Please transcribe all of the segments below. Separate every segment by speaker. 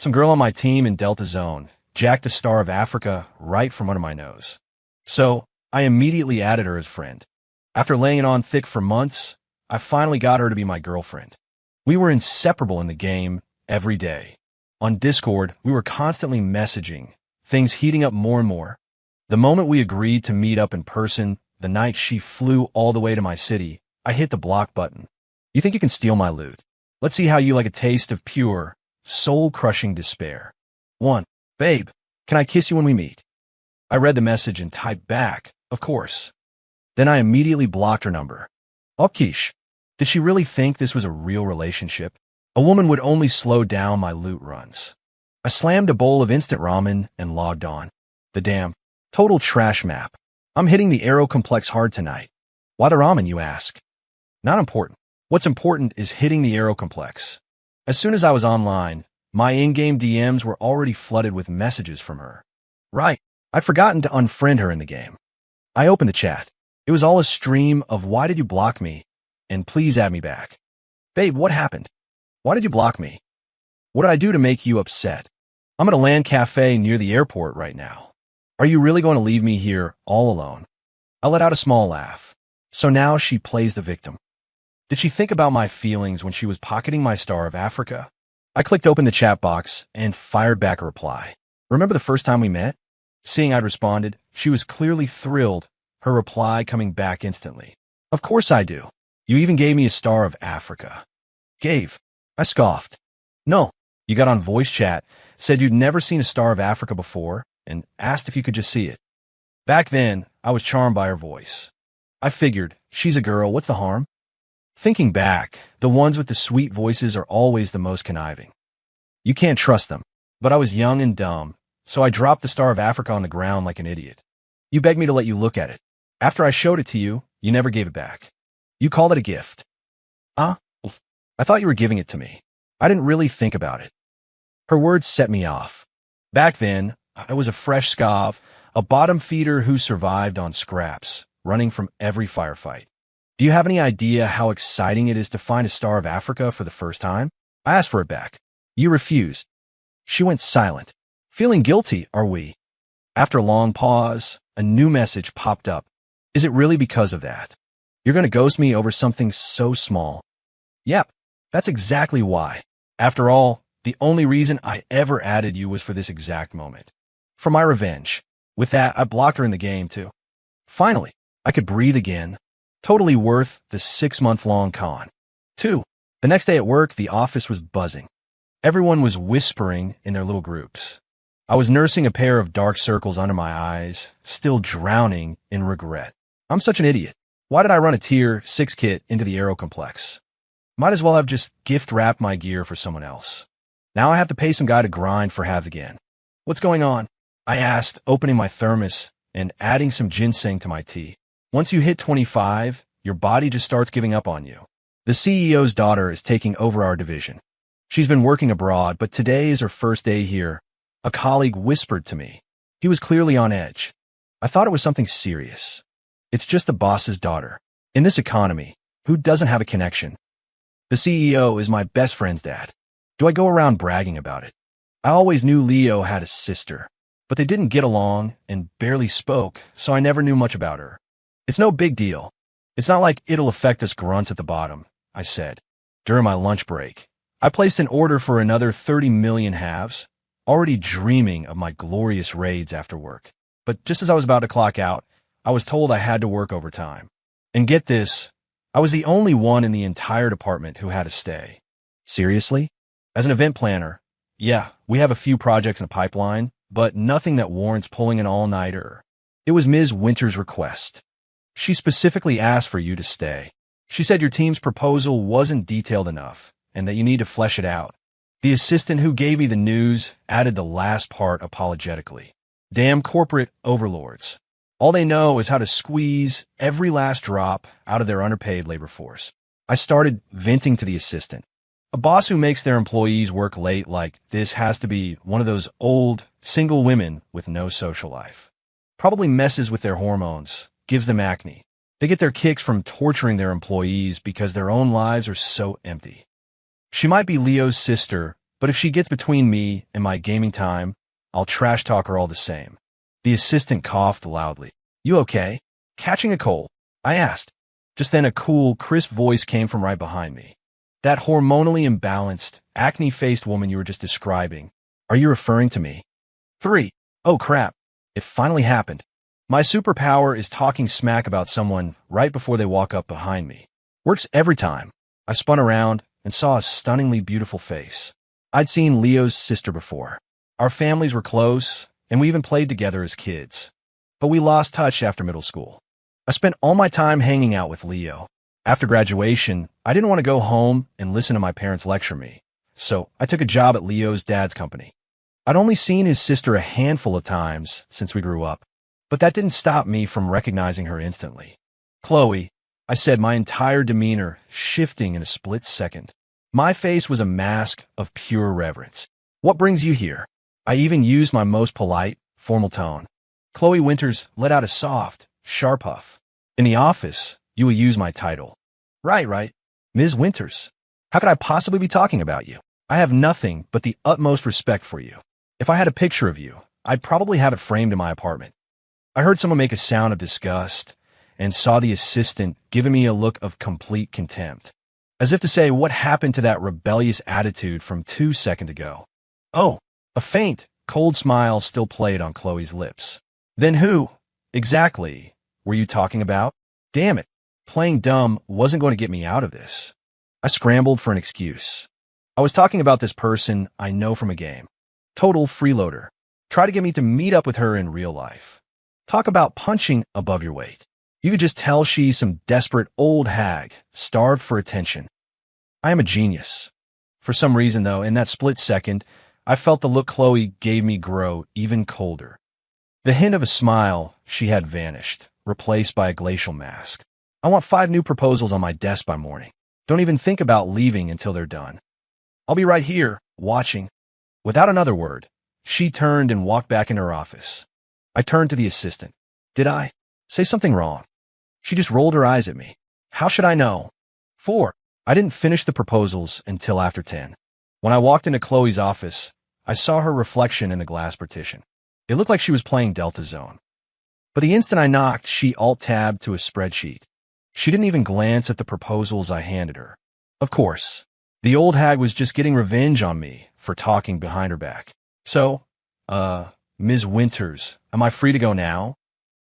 Speaker 1: Some girl on my team in Delta Zone jacked a star of Africa right from under my nose. So I immediately added her as friend. After laying it on thick for months, I finally got her to be my girlfriend. We were inseparable in the game every day. On Discord, we were constantly messaging, things heating up more and more. The moment we agreed to meet up in person, the night she flew all the way to my city, I hit the block button. You think you can steal my loot? Let's see how you like a taste of pure, soul-crushing despair. 1. Babe, can I kiss you when we meet? I read the message and typed back, of course. Then I immediately blocked her number. Oh, quiche. Did she really think this was a real relationship? A woman would only slow down my loot runs. I slammed a bowl of instant ramen and logged on. The damn total trash map. I'm hitting the Aero Complex hard tonight. Why the ramen, you ask? Not important. What's important is hitting the Aero Complex. As soon as I was online, my in-game DMs were already flooded with messages from her. Right, I'd forgotten to unfriend her in the game. I opened the chat. It was all a stream of why did you block me? And please add me back. Babe, what happened? Why did you block me? What did I do to make you upset? I'm at a LAN cafe near the airport right now. Are you really going to leave me here all alone? I let out a small laugh. So now she plays the victim. Did she think about my feelings when she was pocketing my star of Africa? I clicked open the chat box and fired back a reply. Remember the first time we met? Seeing I'd responded, she was clearly thrilled, her reply coming back instantly. Of course I do. You even gave me a star of Africa. Gave. I scoffed. No, you got on voice chat, said you'd never seen a star of Africa before, and asked if you could just see it. Back then, I was charmed by her voice. I figured, she's a girl, what's the harm? Thinking back, the ones with the sweet voices are always the most conniving. You can't trust them. But I was young and dumb, so I dropped the star of Africa on the ground like an idiot. You begged me to let you look at it. After I showed it to you, you never gave it back. You called it a gift. I thought you were giving it to me. I didn't really think about it. Her words set me off. Back then, I was a fresh scav, a bottom feeder who survived on scraps, running from every firefight. Do you have any idea how exciting it is to find a star of Africa for the first time? I asked for it back. You refused. She went silent. Feeling guilty, are we? After a long pause, a new message popped up. Is it really because of that? You're going to ghost me over something so small? Yep, that's exactly why. After all, the only reason I ever added you was for this exact moment. For my revenge. With that, I blocked her in the game, too. Finally, I could breathe again. Totally worth the 6-month-long con. 2. The next day at work, the office was buzzing. Everyone was whispering in their little groups. I was nursing a pair of dark circles under my eyes, still drowning in regret. I'm such an idiot. Why did I run a Tier 6 kit into the Aero Complex? Might as well have just gift-wrapped my gear for someone else. Now I have to pay some guy to grind for halves again. What's going on? I asked, opening my thermos and adding some ginseng to my tea. Once you hit 25, your body just starts giving up on you. The CEO's daughter is taking over our division. She's been working abroad, but today is her first day here. A colleague whispered to me. He was clearly on edge. I thought it was something serious. It's just the boss's daughter. In this economy, who doesn't have a connection? The CEO is my best friend's dad. Do I go around bragging about it? I always knew Leo had a sister, but they didn't get along and barely spoke, so I never knew much about her. It's no big deal. It's not like it'll affect us grunts at the bottom, I said. During my lunch break, I placed an order for another 30 million halves, already dreaming of my glorious raids after work. But just as I was about to clock out, I was told I had to work overtime. And get this, I was the only one in the entire department who had to stay. Seriously? As an event planner, yeah, we have a few projects in the pipeline, but nothing that warrants pulling an all-nighter. It was Ms. Winter's request. She specifically asked for you to stay. She said your team's proposal wasn't detailed enough and that you need to flesh it out. The assistant who gave me the news added the last part apologetically. Damn corporate overlords. All they know is how to squeeze every last drop out of their underpaid labor force. I started venting to the assistant. A boss who makes their employees work late like this has to be one of those old, single women with no social life. Probably messes with their hormones, gives them acne. They get their kicks from torturing their employees because their own lives are so empty. She might be Leo's sister, But if she gets between me and my gaming time, I'll trash talk her all the same. The assistant coughed loudly. You okay? Catching a cold? I asked. Just then a cool, crisp voice came from right behind me. That hormonally imbalanced, acne-faced woman you were just describing. Are you referring to me? 3. Oh crap. It finally happened. My superpower is talking smack about someone right before they walk up behind me. Works every time. I spun around and saw a stunningly beautiful face. I'd seen Leo's sister before. Our families were close, and we even played together as kids. But we lost touch after middle school. I spent all my time hanging out with Leo. After graduation, I didn't want to go home and listen to my parents lecture me, so I took a job at Leo's dad's company. I'd only seen his sister a handful of times since we grew up, but that didn't stop me from recognizing her instantly. Chloe, I said, my entire demeanor shifting in a split second. My face was a mask of pure reverence. What brings you here? I even used my most polite, formal tone. Chloe Winters let out a soft, sharp huff. In the office, you will use my title. Right. Ms. Winters. How could I possibly be talking about you? I have nothing but the utmost respect for you. If I had a picture of you, I'd probably have it framed in my apartment. I heard someone make a sound of disgust and saw the assistant giving me a look of complete contempt, as if to say, what happened to that rebellious attitude from 2 seconds ago? Oh, a faint, cold smile still played on Chloe's lips. Then who, exactly, were you talking about? Damn it, playing dumb wasn't going to get me out of this. I scrambled for an excuse. I was talking about this person I know from a game. Total freeloader. Try to get me to meet up with her in real life. Talk about punching above your weight. You could just tell she's some desperate old hag, starved for attention. I am a genius. For some reason, though, in that split second, I felt the look Chloe gave me grow even colder. The hint of a smile she had vanished, replaced by a glacial mask. I want 5 new proposals on my desk by morning. Don't even think about leaving until they're done. I'll be right here, watching. Without another word, she turned and walked back into her office. I turned to the assistant. Did I say something wrong? She just rolled her eyes at me. How should I know? 4. I didn't finish the proposals until after 10. When I walked into Chloe's office, I saw her reflection in the glass partition. It looked like she was playing Delta Zone. But the instant I knocked, she alt-tabbed to a spreadsheet. She didn't even glance at the proposals I handed her. Of course, the old hag was just getting revenge on me for talking behind her back. So, Ms. Winters, am I free to go now?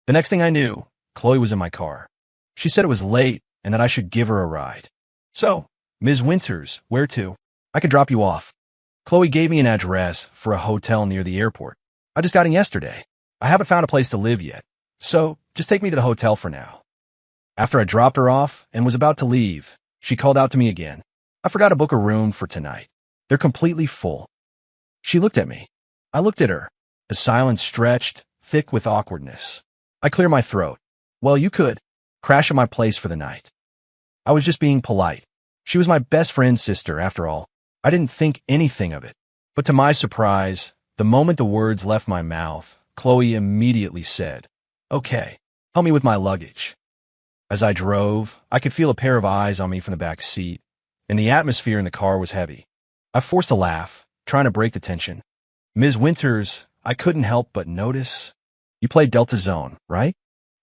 Speaker 1: The next thing I knew, Chloe was in my car. She said it was late and that I should give her a ride. So, Ms. Winters, where to? I could drop you off. Chloe gave me an address for a hotel near the airport. I just got in yesterday. I haven't found a place to live yet, so just take me to the hotel for now. After I dropped her off and was about to leave, she called out to me again. I forgot to book a room for tonight. They're completely full. She looked at me. I looked at her. The silence stretched, thick with awkwardness. I cleared my throat. Well, you could crash at my place for the night. I was just being polite. She was my best friend's sister, after all. I didn't think anything of it. But to my surprise, the moment the words left my mouth, Chloe immediately said, Okay, help me with my luggage. As I drove, I could feel a pair of eyes on me from the back seat, and the atmosphere in the car was heavy. I forced a laugh, trying to break the tension. Ms. Winters, I couldn't help but notice. You play Delta Zone, right?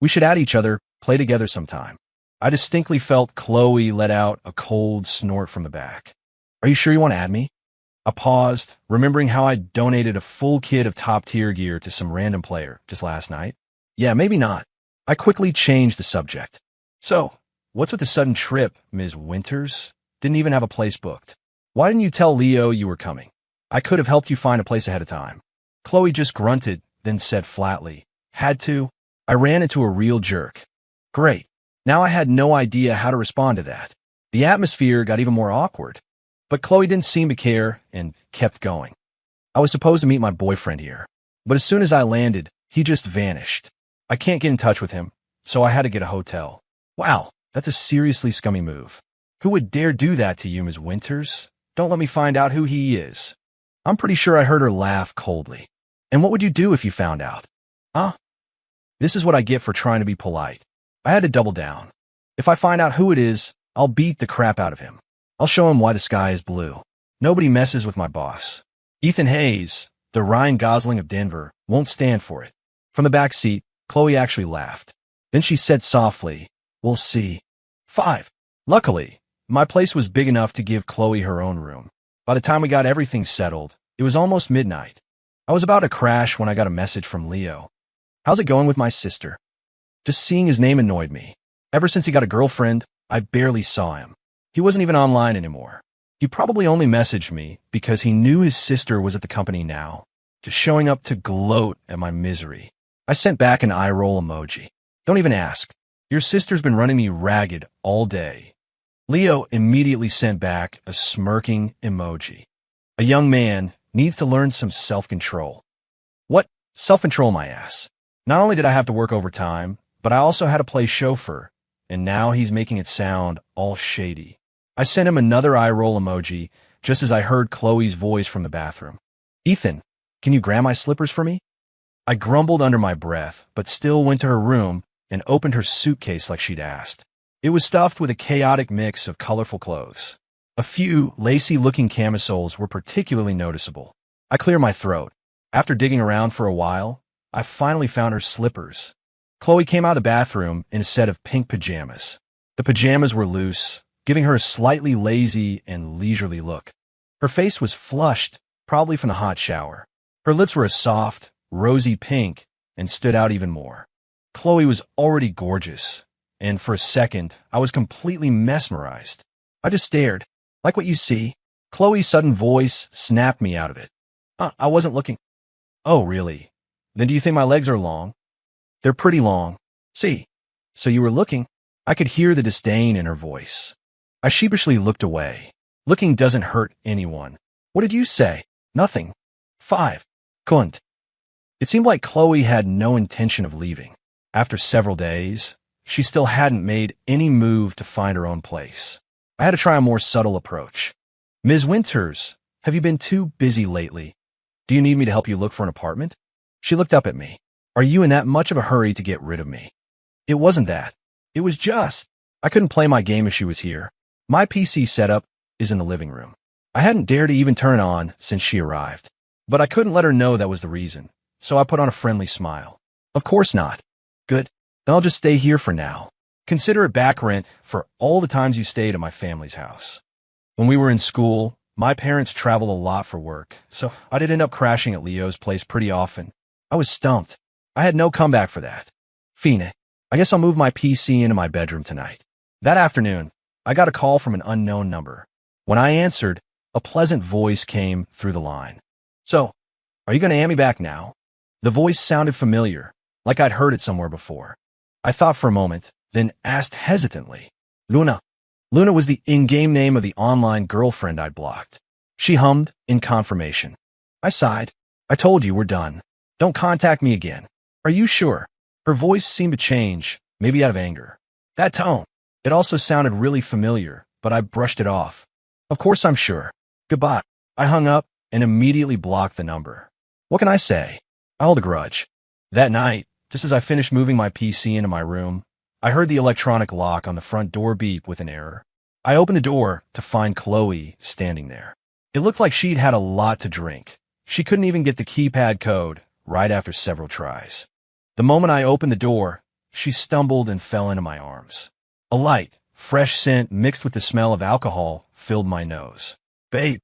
Speaker 1: We should add each other, play together sometime. I distinctly felt Chloe let out a cold snort from the back. Are you sure you want to add me? I paused, remembering how I donated a full kit of top-tier gear to some random player just last night. Yeah, maybe not. I quickly changed the subject. So, what's with the sudden trip, Ms. Winters? Didn't even have a place booked. Why didn't you tell Leo you were coming? I could have helped you find a place ahead of time. Chloe just grunted, then said flatly, Had to? I ran into a real jerk. Great. Now I had no idea how to respond to that. The atmosphere got even more awkward. But Chloe didn't seem to care and kept going. I was supposed to meet my boyfriend here, but as soon as I landed, he just vanished. I can't get in touch with him, so I had to get a hotel. Wow, that's a seriously scummy move. Who would dare do that to you, Ms. Winters? Don't let me find out who he is. I'm pretty sure I heard her laugh coldly. And what would you do if you found out? Huh? This is what I get for trying to be polite. I had to double down. If I find out who it is, I'll beat the crap out of him. I'll show him why the sky is blue. Nobody messes with my boss. Ethan Hayes, the Ryan Gosling of Denver, won't stand for it. From the back seat, Chloe actually laughed. Then she said softly, "We'll see." 5. Luckily, my place was big enough to give Chloe her own room. By the time we got everything settled, it was almost midnight. I was about to crash when I got a message from Leo. "How's it going with my sister?" Just seeing his name annoyed me. Ever since he got a girlfriend, I barely saw him. He wasn't even online anymore. He probably only messaged me because he knew his sister was at the company now, just showing up to gloat at my misery. I sent back an eye roll emoji. "Don't even ask. Your sister's been running me ragged all day." Leo immediately sent back a smirking emoji. A young man needs to learn some self-control. What? Self-control my ass. Not only did I have to work overtime, but I also had to play chauffeur, and now he's making it sound all shady. I sent him another eye roll emoji just as I heard Chloe's voice from the bathroom. "Ethan, can you grab my slippers for me?" I grumbled under my breath, but still went to her room and opened her suitcase like she'd asked. It was stuffed with a chaotic mix of colorful clothes. A few lacy-looking camisoles were particularly noticeable. I cleared my throat. After digging around for a while, I finally found her slippers. Chloe came out of the bathroom in a set of pink pajamas. The pajamas were loose, giving her a slightly lazy and leisurely look. Her face was flushed, probably from the hot shower. Her lips were a soft, rosy pink and stood out even more. Chloe was already gorgeous, and for a second, I was completely mesmerized. I just stared. "Like what you see?" Chloe's sudden voice snapped me out of it. I wasn't looking." "Oh, really? Then do you think my legs are long?" "They're pretty long." "See. So you were looking." I could hear the disdain in her voice. I sheepishly looked away. Looking doesn't hurt anyone. "What did you say?" "Nothing." 5. Couldn't. It seemed like Chloe had no intention of leaving. After several days, she still hadn't made any move to find her own place. I had to try a more subtle approach. "Ms. Winters, have you been too busy lately? Do you need me to help you look for an apartment?" She looked up at me. "Are you in that much of a hurry to get rid of me?" It wasn't that. It was just, I couldn't play my game if she was here. My PC setup is in the living room. I hadn't dared to even turn it on since she arrived. But I couldn't let her know that was the reason, so I put on a friendly smile. "Of course not." "Good. Then I'll just stay here for now. Consider it back rent for all the times you stayed at my family's house." When we were in school, my parents traveled a lot for work, so I did end up crashing at Leo's place pretty often. I was stumped. I had no comeback for that. "Fine. I guess I'll move my PC into my bedroom tonight." That afternoon, I got a call from an unknown number. When I answered, a pleasant voice came through the line. "So, are you going to hand me back now?" The voice sounded familiar, like I'd heard it somewhere before. I thought for a moment, then asked hesitantly, "Luna." Luna was the in-game name of the online girlfriend I'd blocked. She hummed in confirmation. I sighed. "I told you we're done. Don't contact me again." "Are you sure?" Her voice seemed to change, maybe out of anger. That tone. It also sounded really familiar, but I brushed it off. "Of course I'm sure. Goodbye." I hung up and immediately blocked the number. What can I say? I hold a grudge. That night, just as I finished moving my PC into my room, I heard the electronic lock on the front door beep with an error. I opened the door to find Chloe standing there. It looked like she'd had a lot to drink. She couldn't even get the keypad code right after several tries. The moment I opened the door, she stumbled and fell into my arms. A light, fresh scent mixed with the smell of alcohol filled my nose. Babe,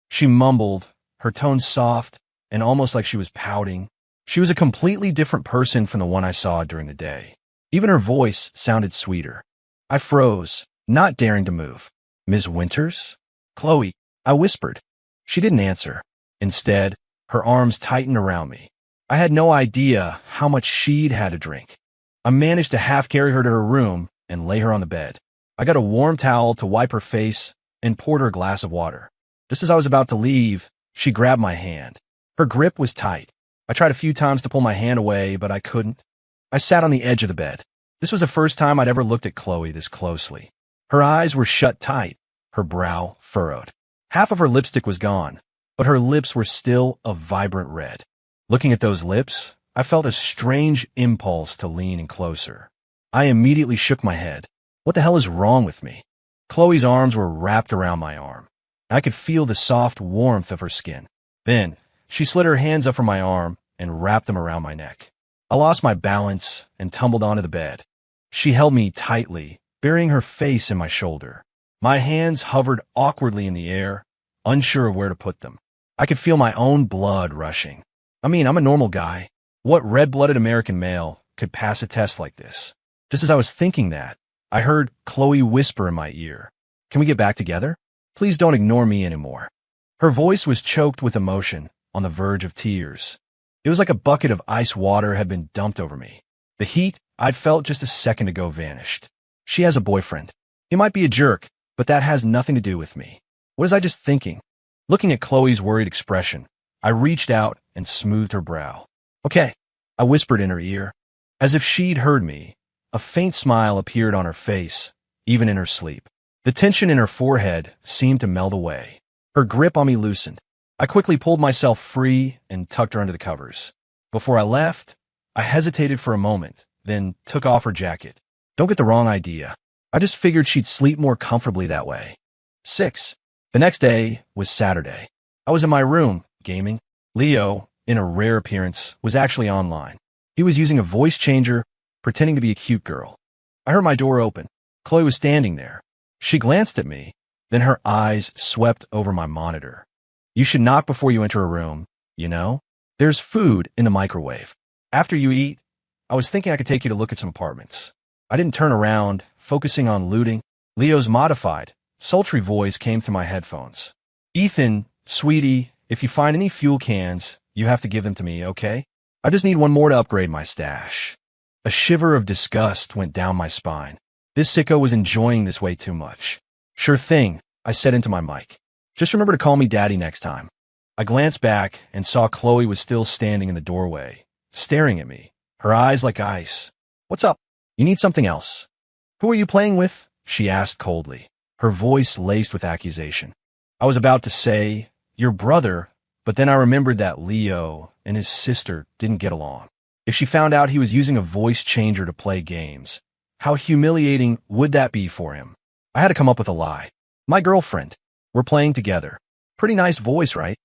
Speaker 1: she mumbled, her tone soft and almost like she was pouting. She was a completely different person from the one I saw during the day. Even her voice sounded sweeter. I froze, not daring to move. "Ms. Winters?" "Chloe," I whispered. She didn't answer. Instead, her arms tightened around me. I had no idea how much she'd had to drink. I managed to half carry her to her room and lay her on the bed. I got a warm towel to wipe her face and poured her a glass of water. Just as I was about to leave, she grabbed my hand. Her grip was tight. I tried a few times to pull my hand away, but I couldn't. I sat on the edge of the bed. This was the first time I'd ever looked at Chloe this closely. Her eyes were shut tight, her brow furrowed. Half of her lipstick was gone, but her lips were still a vibrant red. Looking at those lips, I felt a strange impulse to lean in closer. I immediately shook my head. What the hell is wrong with me? Chloe's arms were wrapped around my arm. and I could feel the soft warmth of her skin. Then, she slid her hands up from my arm and wrapped them around my neck. I lost my balance and tumbled onto the bed. She held me tightly, burying her face in my shoulder. My hands hovered awkwardly in the air, unsure of where to put them. I could feel my own blood rushing. I mean, I'm a normal guy. What red-blooded American male could pass a test like this? Just as I was thinking that, I heard Chloe whisper in my ear, "Can we get back together? Please don't ignore me anymore." Her voice was choked with emotion, on the verge of tears. It was like a bucket of ice water had been dumped over me. The heat I'd felt just a second ago vanished. She has a boyfriend. He might be a jerk, but that has nothing to do with me. What was I just thinking? Looking at Chloe's worried expression, I reached out and smoothed her brow. "Okay," I whispered in her ear. As if she'd heard me, a faint smile appeared on her face, even in her sleep. The tension in her forehead seemed to melt away. Her grip on me loosened. I quickly pulled myself free and tucked her under the covers. Before I left, I hesitated for a moment, then took off her jacket. Don't get the wrong idea. I just figured she'd sleep more comfortably that way. 6. The next day was Saturday. I was in my room, gaming. Leo, in a rare appearance, was actually online. He was using a voice changer, pretending to be a cute girl. I heard my door open. Chloe was standing there. She glanced at me, then her eyes swept over my monitor. "You should knock before you enter a room, you know? There's food in the microwave. After you eat, I was thinking I could take you to look at some apartments." I didn't turn around, focusing on looting. Leo's modified, sultry voice came through my headphones. "Ethan, sweetie, if you find any fuel cans, you have to give them to me, okay? I just need one more to upgrade my stash." A shiver of disgust went down my spine. This sicko was enjoying this way too much. "Sure thing," I said into my mic. "Just remember to call me Daddy next time." I glanced back and saw Chloe was still standing in the doorway, staring at me, her eyes like ice. "What's up? You need something else?" "Who are you playing with?" she asked coldly, her voice laced with accusation. I was about to say, "Your brother," but then I remembered that Leo and his sister didn't get along. If she found out he was using a voice changer to play games, how humiliating would that be for him? I had to come up with a lie. "My girlfriend. We're playing together." Pretty nice voice, right?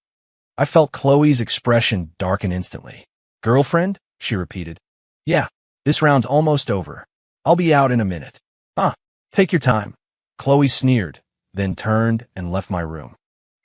Speaker 1: I felt Chloe's expression darken instantly. "Girlfriend?" she repeated. "Yeah, this round's almost over. I'll be out in a minute." "Ah, take your time." Chloe sneered, then turned and left my room.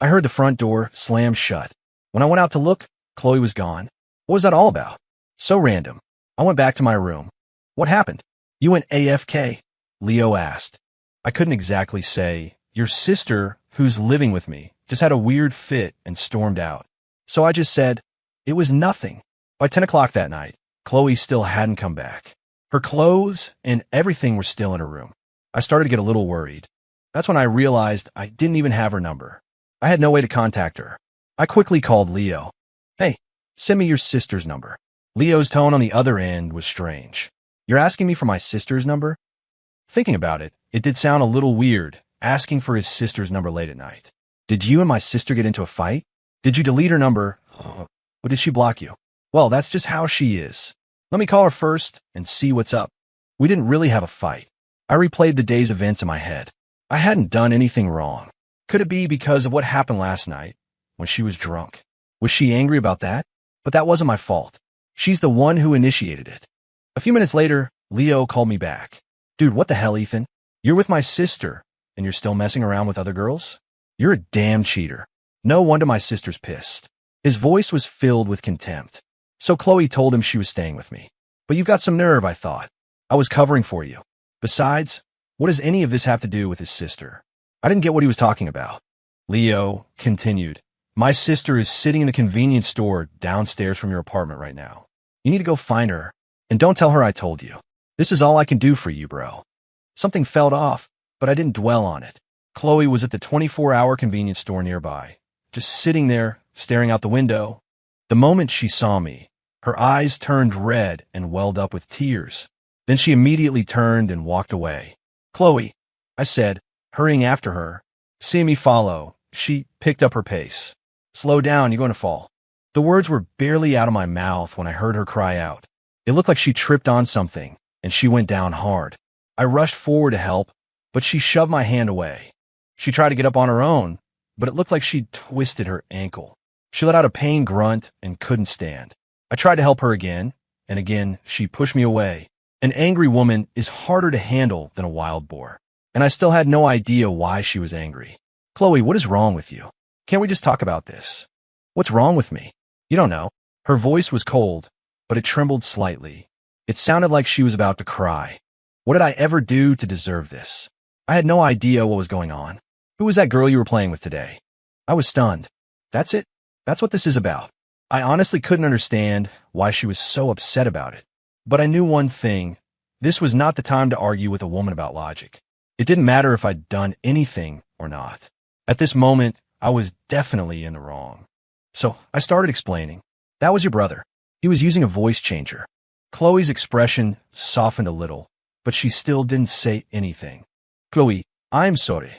Speaker 1: I heard the front door slam shut. When I went out to look, Chloe was gone. What was that all about? So random. I went back to my room. "What happened? You went AFK?" Leo asked. I couldn't exactly say. "Your sister, who's living with me, just had a weird fit and stormed out." So I just said, "It was nothing." By 10 o'clock that night, Chloe still hadn't come back. Her clothes and everything were still in her room. I started to get a little worried. That's when I realized I didn't even have her number. I had no way to contact her. I quickly called Leo. "Hey, send me your sister's number." Leo's tone on the other end was strange. "You're asking me for my sister's number?" Thinking about it, it did sound a little weird, asking for his sister's number late at night. "Did you and my sister get into a fight? Did you delete her number? Or did she block you?" "Well, that's just how she is. Let me call her first and see what's up." We didn't really have a fight. I replayed the day's events in my head. I hadn't done anything wrong. Could it be because of what happened last night, when she was drunk? Was she angry about that? But that wasn't my fault. She's the one who initiated it. A few minutes later, Leo called me back. "Dude, what the hell, Ethan? You're with my sister, and you're still messing around with other girls? You're a damn cheater." No wonder my sister's pissed. His voice was filled with contempt. So Chloe told him she was staying with me. "But you've got some nerve," I thought. "I was covering for you. Besides, what does any of this have to do with his sister?" I didn't get what he was talking about. Leo continued. "My sister is sitting in the convenience store downstairs from your apartment right now. You need to go find her, and don't tell her I told you. This is all I can do for you, bro." Something felt off, but I didn't dwell on it. Chloe was at the 24-hour convenience store nearby, just sitting there, staring out the window. The moment she saw me, her eyes turned red and welled up with tears. Then she immediately turned and walked away. "Chloe," I said, hurrying after her. Seeing me follow, she picked up her pace. "Slow down, you're going to fall." The words were barely out of my mouth when I heard her cry out. It looked like she tripped on something, and she went down hard. I rushed forward to help, but she shoved my hand away. She tried to get up on her own, but it looked like she'd twisted her ankle. She let out a pain grunt and couldn't stand. I tried to help her again, and again she pushed me away. An angry woman is harder to handle than a wild boar, and I still had no idea why she was angry. Chloe, what is wrong with you? Can't we just talk about this? What's wrong with me? You don't know. Her voice was cold, but it trembled slightly. It sounded like she was about to cry. What did I ever do to deserve this? I had no idea what was going on. Who was that girl you were playing with today? I was stunned. That's it? That's what this is about. I honestly couldn't understand why she was so upset about it. But I knew one thing. This was not the time to argue with a woman about logic. It didn't matter if I'd done anything or not. At this moment, I was definitely in the wrong. So I started explaining. That was your brother. He was using a voice changer. Chloe's expression softened a little, but she still didn't say anything. Chloe, I'm sorry.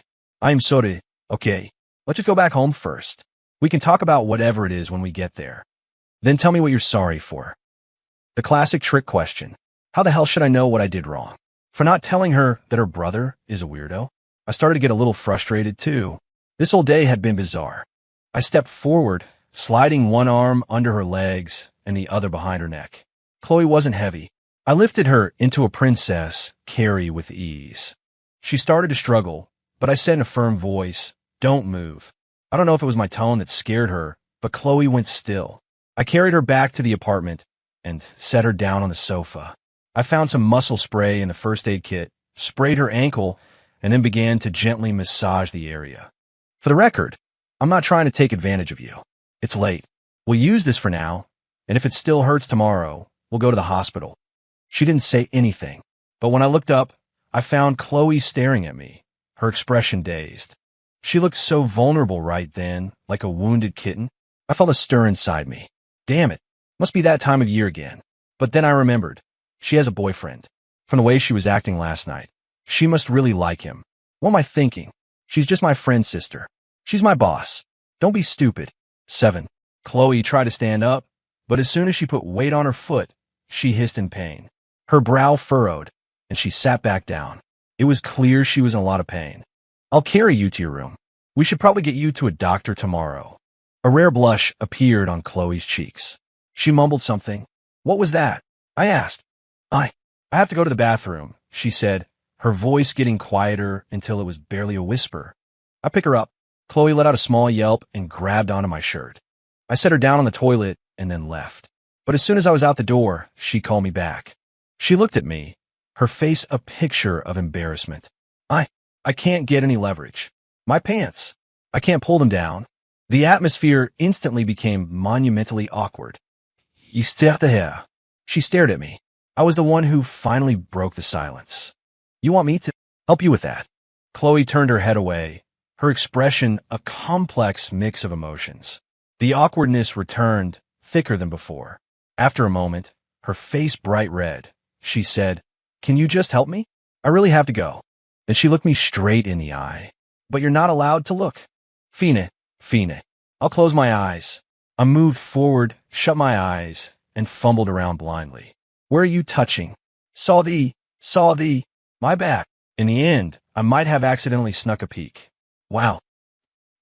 Speaker 1: I'm sorry. Okay, let's just go back home first. We can talk about whatever it is when we get there. Then tell me what you're sorry for. The classic trick question. How the hell should I know what I did wrong? For not telling her that her brother is a weirdo? I started to get a little frustrated too. This whole day had been bizarre. I stepped forward, sliding one arm under her legs and the other behind her neck. Chloe wasn't heavy. I lifted her into a princess carry with ease. She started to struggle, but I said in a firm voice, "Don't move." I don't know if it was my tone that scared her, but Chloe went still. I carried her back to the apartment and set her down on the sofa. I found some muscle spray in the first aid kit, sprayed her ankle, and then began to gently massage the area. For the record, I'm not trying to take advantage of you. It's late. We'll use this for now, and if it still hurts tomorrow, we'll go to the hospital. She didn't say anything, but when I looked up, I found Chloe staring at me, her expression dazed. She looked so vulnerable right then, like a wounded kitten. I felt a stir inside me. Damn it, must be that time of year again. But then I remembered. She has a boyfriend. From the way she was acting last night, she must really like him. What am I thinking? She's just my friend's sister. She's my boss. Don't be stupid. 7. Chloe tried to stand up, but as soon as she put weight on her foot, she hissed in pain. Her brow furrowed, and she sat back down. It was clear she was in a lot of pain. I'll carry you to your room. We should probably get you to a doctor tomorrow. A rare blush appeared on Chloe's cheeks. She mumbled something. What was that? I asked. I have to go to the bathroom, she said, her voice getting quieter until it was barely a whisper. I pick her up. Chloe let out a small yelp and grabbed onto my shirt. I set her down on the toilet and then left. But as soon as I was out the door, she called me back. She looked at me, her face a picture of embarrassment. I can't get any leverage. My pants. I can't pull them down. The atmosphere instantly became monumentally awkward. You stare here. She stared at me. I was the one who finally broke the silence. You want me to help you with that? Chloe turned her head away, her expression a complex mix of emotions. The awkwardness returned, thicker than before. After a moment, her face bright red, she said, "Can you just help me? I really have to go." And she looked me straight in the eye. But you're not allowed to look. Fine. I'll close my eyes. I moved forward, shut my eyes, and fumbled around blindly. Where are you touching? Saw the, my back. In the end, I might have accidentally snuck a peek. Wow.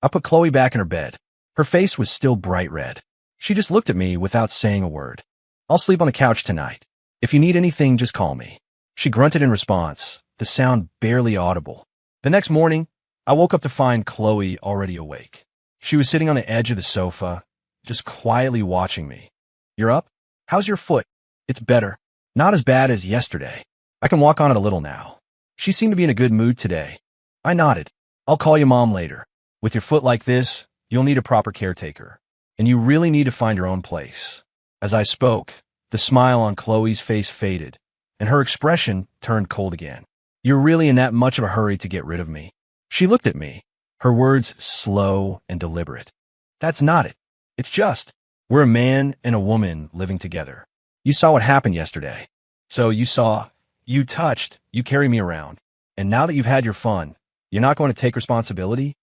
Speaker 1: I put Chloe back in her bed. Her face was still bright red. She just looked at me without saying a word. I'll sleep on the couch tonight. If you need anything, just call me. She grunted in response, the sound barely audible. The next morning, I woke up to find Chloe already awake. She was sitting on the edge of the sofa, just quietly watching me. You're up? How's your foot? It's better. Not as bad as yesterday. I can walk on it a little now. She seemed to be in a good mood today. I nodded. I'll call you Mom later. With your foot like this, you'll need a proper caretaker. And you really need to find your own place. As I spoke, the smile on Chloe's face faded, and her expression turned cold again. You're really in that much of a hurry to get rid of me? She looked at me, her words slow and deliberate. That's not it. It's just, we're a man and a woman living together. You saw what happened yesterday. So you saw, you touched, you carry me around. And now that you've had your fun, you're not going to take responsibility?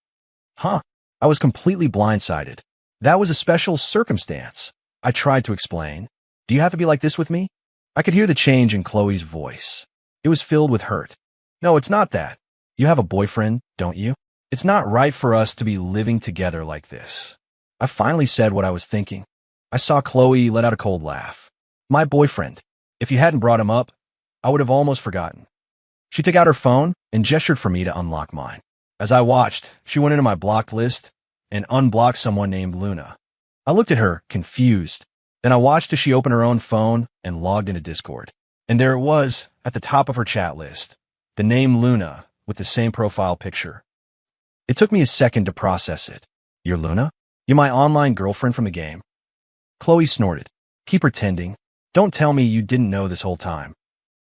Speaker 1: Huh? I was completely blindsided. That was a special circumstance. I tried to explain. Do you have to be like this with me? I could hear the change in Chloe's voice. It was filled with hurt. No, it's not that. You have a boyfriend, don't you? It's not right for us to be living together like this. I finally said what I was thinking. I saw Chloe let out a cold laugh. My boyfriend. If you hadn't brought him up, I would have almost forgotten. She took out her phone and gestured for me to unlock mine. As I watched, she went into my blocked list and unblocked someone named Luna. I looked at her, confused. Then I watched as she opened her own phone and logged into Discord. And there it was, at the top of her chat list, the name Luna with the same profile picture. It took me a second to process it. You're Luna? You're my online girlfriend from the game? Chloe snorted. Keep pretending. Don't tell me you didn't know this whole time.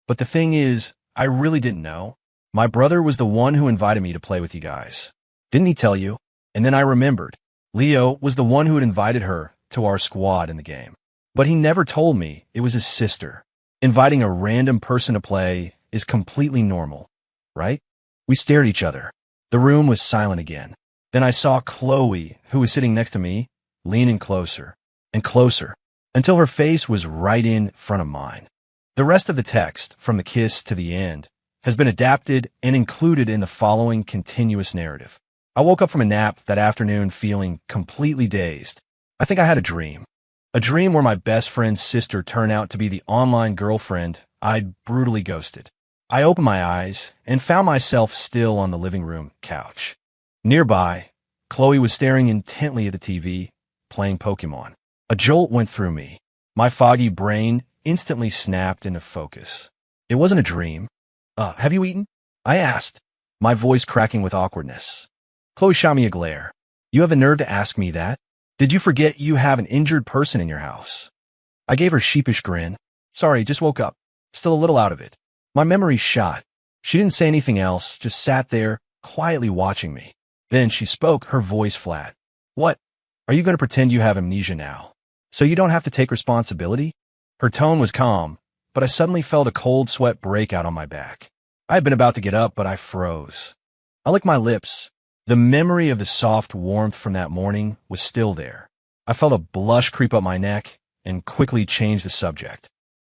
Speaker 1: But the thing is, I really didn't know. My brother was the one who invited me to play with you guys. Didn't he tell you? And then I remembered. Leo was the one who had invited her to our squad in the game. But he never told me it was his sister. Inviting a random person to play is completely normal, right? We stared at each other. The room was silent again. Then I saw Chloe, who was sitting next to me, lean in closer and closer until her face was right in front of mine. The rest of the text, from the kiss to the end, has been adapted and included in the following continuous narrative. I woke up from a nap that afternoon feeling completely dazed. I think I had a dream. A dream where my best friend's sister turned out to be the online girlfriend I'd brutally ghosted. I opened my eyes and found myself still on the living room couch. Nearby, Chloe was staring intently at the TV, playing Pokemon. A jolt went through me. My foggy brain instantly snapped into focus. It wasn't a dream. Have you eaten? I asked, my voice cracking with awkwardness. Chloe shot me a glare. You have a nerve to ask me that? Did you forget you have an injured person in your house? I gave her a sheepish grin. Sorry, just woke up. Still a little out of it. My memory's shot. She didn't say anything else, just sat there, quietly watching me. Then she spoke, her voice flat. What? Are you going to pretend you have amnesia now? So you don't have to take responsibility? Her tone was calm, but I suddenly felt a cold sweat break out on my back. I had been about to get up, but I froze. I licked my lips. The memory of the soft warmth from that morning was still there. I felt a blush creep up my neck and quickly changed the subject.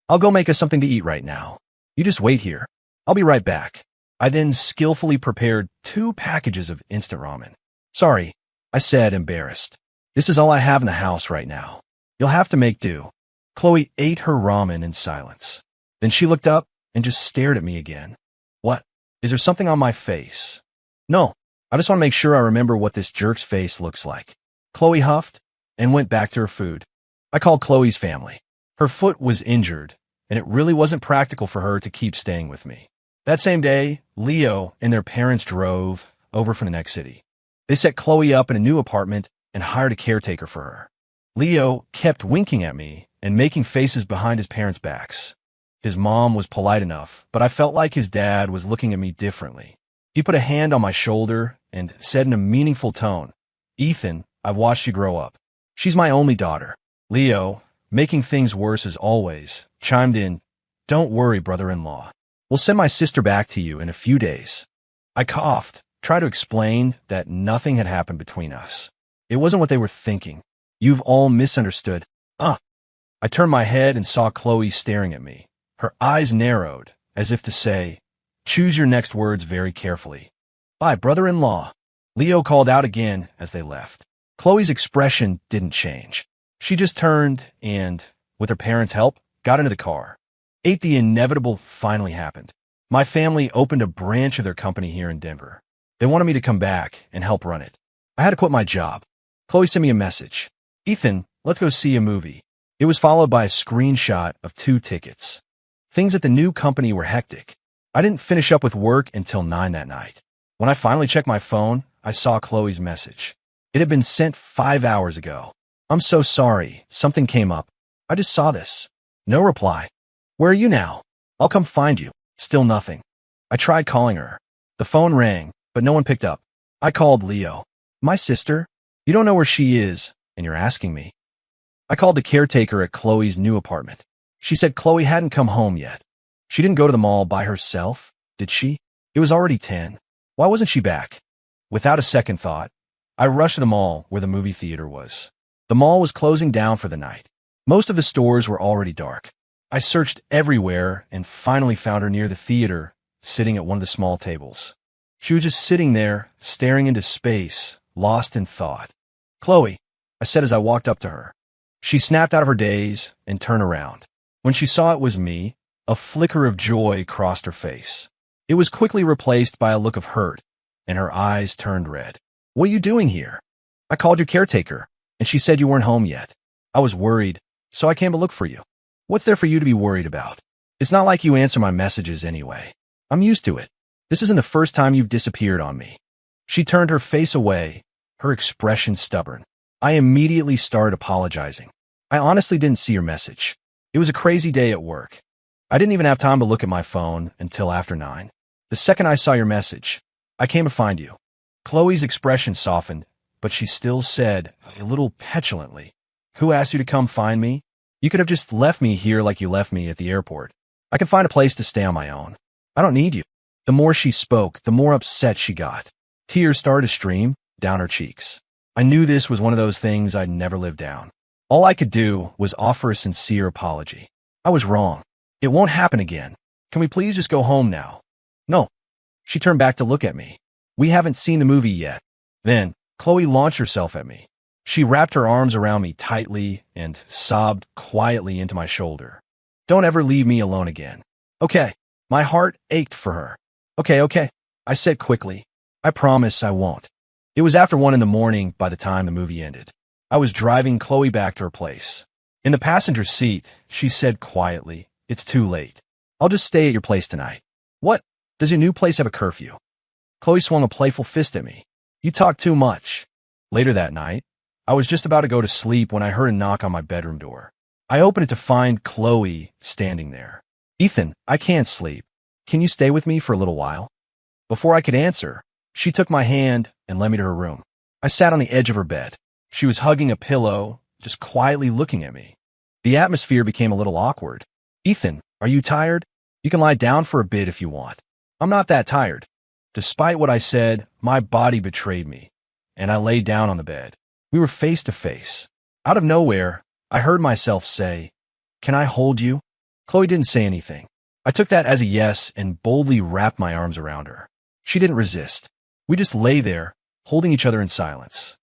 Speaker 1: I'll go make us something to eat right now. You just wait here. I'll be right back. I then skillfully prepared 2 packages of instant ramen. Sorry, I said, embarrassed. This is all I have in the house right now. You'll have to make do. Chloe ate her ramen in silence. Then she looked up and just stared at me again. What? Is there something on my face? No, I just want to make sure I remember what this jerk's face looks like. Chloe huffed and went back to her food. I called Chloe's family. Her foot was injured, and it really wasn't practical for her to keep staying with me. That same day, Leo and their parents drove over from the next city. They set Chloe up in a new apartment and hired a caretaker for her. Leo kept winking at me and making faces behind his parents' backs. His mom was polite enough, but I felt like his dad was looking at me differently. He put a hand on my shoulder and said in a meaningful tone, Ethan, I've watched you grow up. She's my only daughter. Leo, making things worse as always, chimed in, Don't worry, brother-in-law. We'll send my sister back to you in a few days. I coughed, tried to explain that nothing had happened between us. It wasn't what they were thinking. You've all misunderstood. I turned my head and saw Chloe staring at me. Her eyes narrowed, as if to say, Choose your next words very carefully. Bye, brother-in-law. Leo called out again as they left. Chloe's expression didn't change. She just turned and, with her parents' help, got into the car. The inevitable finally happened. My family opened a branch of their company here in Denver. They wanted me to come back and help run it. I had to quit my job. Chloe sent me a message. Ethan, let's go see a movie. It was followed by a screenshot of 2 tickets. Things at the new company were hectic. I didn't finish up with work until 9 that night. When I finally checked my phone, I saw Chloe's message. It had been sent 5 hours ago. I'm so sorry. Something came up. I just saw this. No reply. Where are you now? I'll come find you. Still nothing. I tried calling her. The phone rang, but no one picked up. I called Leo. My sister? You don't know where she is, and you're asking me. I called the caretaker at Chloe's new apartment. She said Chloe hadn't come home yet. She didn't go to the mall by herself, did she? It was already 10. Why wasn't she back? Without a second thought, I rushed to the mall where the movie theater was. The mall was closing down for the night. Most of the stores were already dark. I searched everywhere and finally found her near the theater, sitting at one of the small tables. She was just sitting there, staring into space, lost in thought. "Chloe," I said as I walked up to her. She snapped out of her daze and turned around. When she saw it was me, a flicker of joy crossed her face. It was quickly replaced by a look of hurt, and her eyes turned red. "What are you doing here? I called your caretaker, and she said you weren't home yet. I was worried, so I came to look for you." "What's there for you to be worried about? It's not like you answer my messages anyway. I'm used to it. This isn't the first time you've disappeared on me." She turned her face away, her expression stubborn. I immediately started apologizing. "I honestly didn't see your message. It was a crazy day at work. I didn't even have time to look at my phone until after 9. The second I saw your message, I came to find you." Chloe's expression softened, but she still said, a little petulantly, "Who asked you to come find me? You could have just left me here like you left me at the airport. I can find a place to stay on my own. I don't need you." The more she spoke, the more upset she got. Tears started to stream down her cheeks. I knew this was one of those things I'd never live down. All I could do was offer a sincere apology. "I was wrong. It won't happen again. Can we please just go home now?" "No." She turned back to look at me. "We haven't seen the movie yet." Then, Chloe launched herself at me. She wrapped her arms around me tightly and sobbed quietly into my shoulder. "Don't ever leave me alone again." "Okay." My heart ached for her. Okay, I said quickly. "I promise I won't." It was after 1 in the morning by the time the movie ended. I was driving Chloe back to her place. In the passenger seat, she said quietly, "It's too late. I'll just stay at your place tonight." "What? Does your new place have a curfew?" Chloe swung a playful fist at me. "You talk too much." Later that night, I was just about to go to sleep when I heard a knock on my bedroom door. I opened it to find Chloe standing there. "Ethan, I can't sleep. Can you stay with me for a little while?" Before I could answer, she took my hand and led me to her room. I sat on the edge of her bed. She was hugging a pillow, just quietly looking at me. The atmosphere became a little awkward. "Ethan, are you tired? You can lie down for a bit if you want." "I'm not that tired." Despite what I said, my body betrayed me, and I lay down on the bed. We were face to face. Out of nowhere, I heard myself say, "Can I hold you?" Chloe didn't say anything. I took that as a yes and boldly wrapped my arms around her. She didn't resist. We just lay there, holding each other in silence.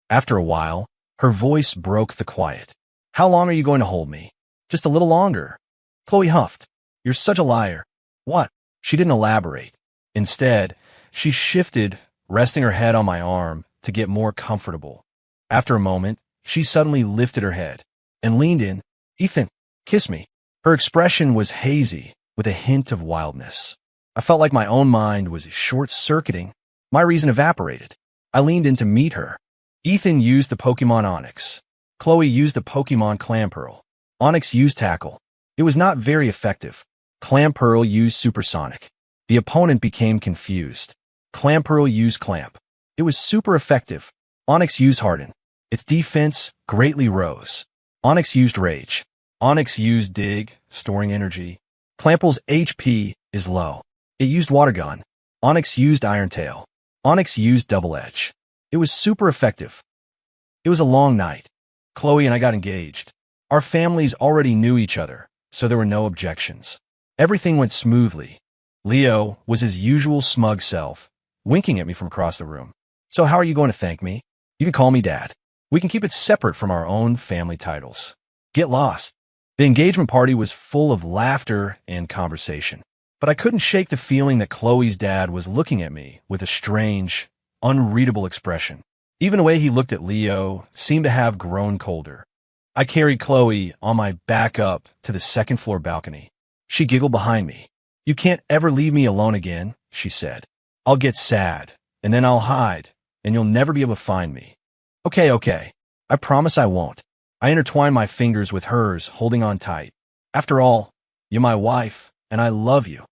Speaker 1: After a while, her voice broke the quiet. "How long are you going to hold me?" "Just a little longer." Chloe huffed. "You're such a liar." "What?" She didn't elaborate. Instead, she shifted, resting her head on my arm to get more comfortable. After a moment, she suddenly lifted her head and leaned in. "Ethan, kiss me." Her expression was hazy, with a hint of wildness. I felt like my own mind was short-circuiting. My reason evaporated. I leaned in to meet her. Ethan used the Pokemon Onix. Chloe used the Pokemon Clamperl. Onix used Tackle. It was not very effective. Clamperl used Supersonic. The opponent became confused. Clamperl used Clamp. It was super effective. Onix used Harden. Its defense greatly rose. Onix used Rage. Onix used Dig, storing energy. Clamperl's HP is low. It used Water Gun. Onix used Iron Tail. Onix used Double Edge. It was super effective. It was a long night. Chloe and I got engaged. Our families already knew each other, so there were no objections. Everything went smoothly. Leo was his usual smug self, winking at me from across the room. "So how are you going to thank me? You can call me Dad. We can keep it separate from our own family titles. Get lost." The engagement party was full of laughter and conversation, but I couldn't shake the feeling that Chloe's dad was looking at me with a strange, unreadable expression. Even the way he looked at Leo seemed to have grown colder. I carried Chloe on my back up to the second-floor balcony. She giggled behind me. "You can't ever leave me alone again," she said. "I'll get sad, and then I'll hide, and you'll never be able to find me." Okay. I promise I won't." I intertwined my fingers with hers, holding on tight. "After all, you're my wife, and I love you."